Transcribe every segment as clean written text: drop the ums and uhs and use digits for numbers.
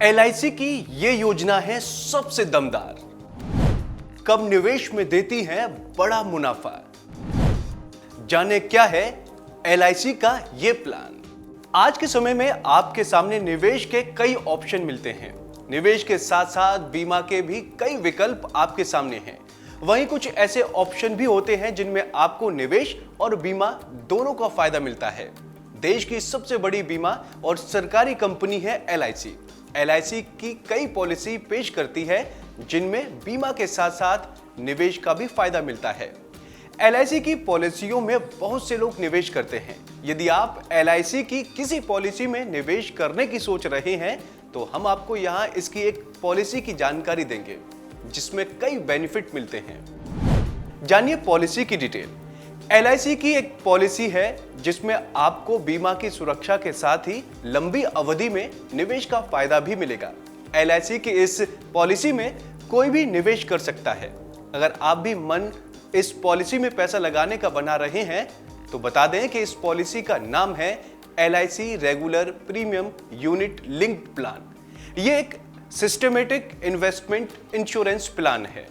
LIC की ये योजना है सबसे दमदार, कम निवेश में देती है बड़ा मुनाफा। जाने क्या है एलआईसी का ये प्लान। आज के समय में आपके सामने निवेश के कई ऑप्शन मिलते हैं। निवेश के साथ साथ बीमा के भी कई विकल्प आपके सामने हैं। वहीं कुछ ऐसे ऑप्शन भी होते हैं जिनमें आपको निवेश और बीमा दोनों का फायदा मिलता है। देश की सबसे बड़ी बीमा और सरकारी कंपनी है एलआईसी। एलआईसी की कई पॉलिसी पेश करती है जिनमें बीमा के साथ साथ निवेश का भी फायदा मिलता है। एलआईसी की पॉलिसियों में बहुत से लोग निवेश करते हैं। यदि आप एलआईसी की किसी पॉलिसी में निवेश करने की सोच रहे हैं तो हम आपको यहां इसकी एक पॉलिसी की जानकारी देंगे जिसमें कई बेनिफिट मिलते हैं। जानिए पॉलिसी की डिटेल। एलआईसी की एक पॉलिसी है जिसमें आपको बीमा की सुरक्षा के साथ ही लंबी अवधि में निवेश का फायदा भी मिलेगा। एलआईसी की इस पॉलिसी में कोई भी निवेश कर सकता है। अगर आप भी मन इस पॉलिसी में पैसा लगाने का बना रहे हैं तो बता दें कि इस पॉलिसी का नाम है LIC regular premium unit linked plan. यह एक सिस्टमेटिक इन्वेस्टमेंट इंश्योरेंस प्लान है।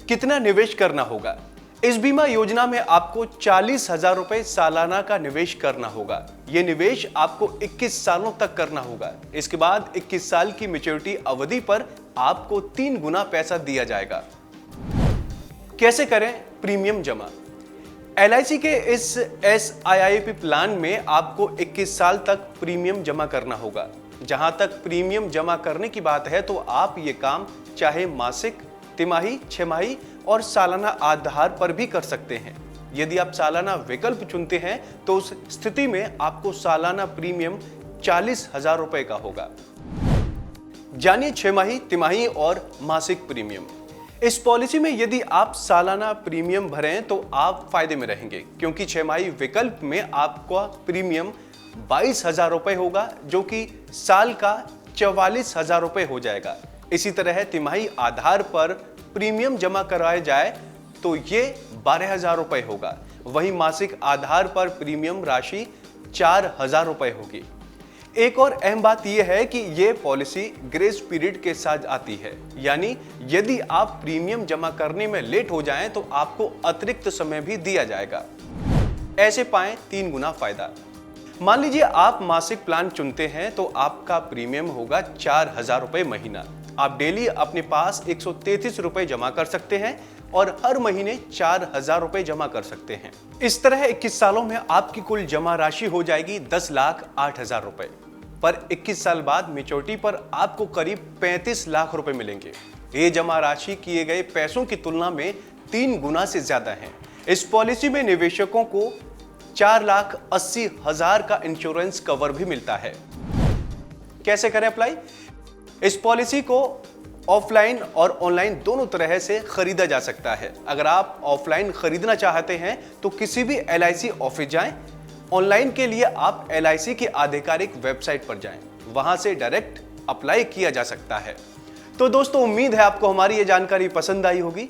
कितना निवेश करना होगा? इस बीमा योजना में आपको 40,000 रुपए सालाना का निवेश करना होगा। यह निवेश आपको 21 सालों तक करना होगा। इसके बाद 21 साल की मैच्योरिटी अवधि पर आपको 3 गुना पैसा दिया जाएगा। कैसे करें प्रीमियम जमा? एलआईसी के इस एसआईआईपी प्लान में आपको 21 साल तक प्रीमियम जमा करना होगा। जहां तक प्रीमियम जमा करने की बात है तो आप ये काम चाहे मासिक, तिमाही, छमाही और सालाना आधार पर भी कर सकते हैं। यदि आप सालाना विकल्प चुनते हैं तो उस स्थिति में आपको सालाना प्रीमियम 40,000 रुपए का होगा। जानिए छमाही, तिमाही और मासिक प्रीमियम। इस पॉलिसी में यदि आप सालाना प्रीमियम भरें तो आप फायदे में रहेंगे, क्योंकि छमाही विकल्प में आपका प्रीमियम 22,000 रुपए होगा जो कि साल का 44,000 रुपए हो जाएगा। इसी तरह तिमाही आधार पर प्रीमियम जमा कराया जाए तो ये 12,000 रुपए होगा। वहीं मासिक आधार पर प्रीमियम राशि 4,000 रुपए होगी। एक और अहम बात यह है कि यह पॉलिसी ग्रेस पीरियड के साथ आती है, यानी यदि आप प्रीमियम जमा करने में लेट हो जाएं तो आपको अतिरिक्त समय भी दिया जाएगा। ऐसे पाएं 3 गुना फायदा। मान लीजिए आप मासिक प्लान चुनते हैं तो आपका प्रीमियम होगा 4,000 रुपए महीना। आप डेली अपने पास 133 रुपए जमा कर सकते हैं और हर महीने 4,000 रुपए जमा कर सकते हैं। इस तरह 21 सालों में आपकी कुल जमा राशि हो जाएगी 10,08,000 रुपए। पर 21 साल बाद मैच्योरिटी पर आपको करीब 35 लाख रुपए मिलेंगे। ये जमा राशि किए गए पैसों की तुलना में 3 गुना से ज्यादा है। इस पॉलिसी में निवेशकों को 4,80,000 का इंश्योरेंस कवर भी मिलता है। कैसे करें अप्लाई? इस पॉलिसी को ऑफलाइन और ऑनलाइन दोनों तरह से खरीदा जा सकता है। अगर आप ऑफलाइन खरीदना चाहते हैं तो किसी भी एलआईसी ऑफिस जाएं। ऑनलाइन के लिए आप एलआईसी की आधिकारिक वेबसाइट पर जाएं, वहां से डायरेक्ट अप्लाई किया जा सकता है। तो दोस्तों, उम्मीद है आपको हमारी ये जानकारी पसंद आई होगी।